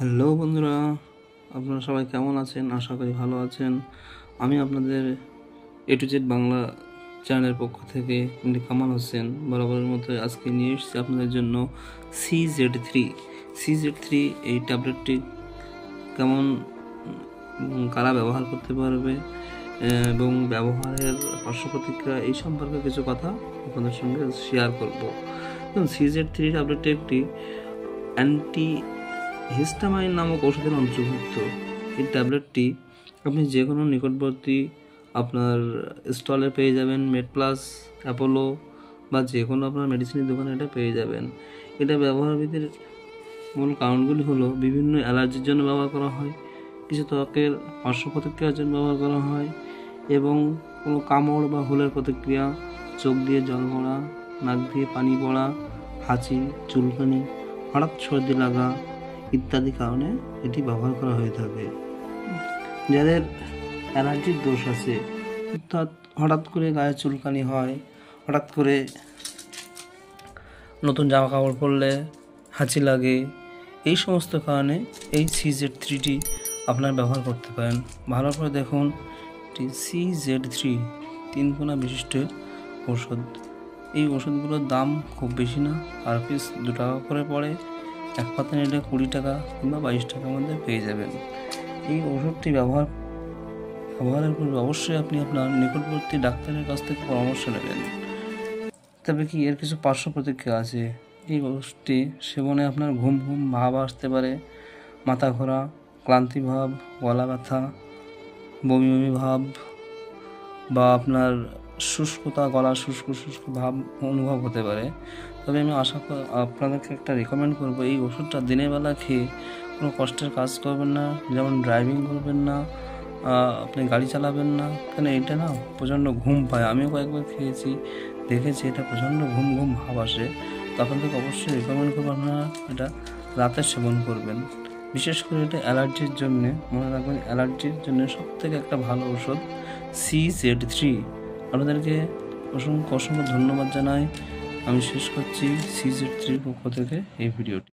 Hello বন্ধুরা, আপনারা সবাই কেমন আছেন? আশা করি ভালো আছেন। আমি আপনাদের এ টু জেড বাংলা চ্যানেলের পক্ষ থেকে কামাল হোসেন বরাবরের মতো আজকে নিয়ে এসেছি আপনাদের জন্য CZ3 এই ট্যাবলেটটি কেমন কারা ব্যবহার করতে পারবে এবং ব্যবহারের পার্শ্ব প্রতিক্রিয়া এই সম্পর্কে কিছু কথা আপনাদের সঙ্গে শেয়ার করব। CZ3 ট্যাবলেটটি একটি অ্যান্টি হিস্টামাইন নামক ওষুধের অন্তর্ভুক্ত। এই ট্যাবলেটটি আপনি যে কোনো নিকটবর্তী আপনার স্টলে পেয়ে যাবেন, মেডপ্লাস, অ্যাপোলো বা যে কোনো আপনার মেডিসিনের দোকানে এটা পেয়ে যাবেন। এটা ব্যবহারবিধির মূল কারণগুলি হলো বিভিন্ন অ্যালার্জির জন্য ব্যবহার করা হয়, কিছু ত্বকের পার্শ্ব প্রতিক্রিয়ার জন্য ব্যবহার করা হয় এবং কোনো কামড় বা হুলের প্রতিক্রিয়া, চোখ দিয়ে জল পড়া, নাক দিয়ে পানি পড়া, হাঁচি, চুলকানি, হঠাৎ সর্দি লাগা ইত্যাদি কারণে এটি ব্যবহার করা হয়ে থাকে। যাদের অ্যালার্জির দোষ আছে, অর্থাৎ হঠাৎ করে গায়ে চুলকানি হয়, হঠাৎ করে নতুন জামা কাপড় পরলে হাঁচি লাগে, এই সমস্ত কারণে এই CZ3টি আপনার ব্যবহার করতে পারেন। ভালো করে দেখুন, এটি CZ3 3 কোণা বিশিষ্ট ওষুধ। এই ওষুধগুলোর দাম খুব বেশি না, পার পিস 2 টাকা করে পড়ে। এক পাতা নিলে 20 টাকা কিংবা 22 টাকার মধ্যে পেয়ে যাবেন। এই ওষুধটি ব্যবহারের পূর্বে অবশ্যই আপনি আপনার নিকটবর্তী ডাক্তারের কাছ থেকে পরামর্শ নেবেন। তবে কি এর কিছু পার্শ্ব প্রতিক্রিয়া আছে। এই ওষুধটি সেবনে আপনার ঘুম ভাব আসতে পারে, মাথা ঘোরা, ক্লান্তি ভাব, গলা ব্যথা, বমি ভাব বা আপনার শুষ্কতা, গলা শুষ্ক ভাব অনুভব হতে পারে। তবে আমি আপনাদেরকে একটা রেকমেন্ড করবো, এই ওষুধটা দিনের বেলা খেয়ে কোনো কষ্টের কাজ করবেন না, যেমন ড্রাইভিং করবেন না, আপনি গাড়ি চালাবেন না, কেন এটা না প্রচণ্ড ঘুম পায়। আমিও কয়েকবার খেয়েছি, দেখেছি এটা প্রচণ্ড ঘুম ভাব আসে। তো আপনাদেরকে অবশ্যই রেকমেন্ড করবো আপনারা এটা রাতে সেবন করবেন। বিশেষ করে এটা অ্যালার্জির জন্যে, মনে রাখবেন অ্যালার্জির জন্য সবথেকে একটা ভালো ওষুধ CZ3। আপনাদেরকে অসংখ্য ধন্যবাদ জানাই। আমি শেষ করছি CZ3 পক্ষ থেকে এই ভিডিওটি।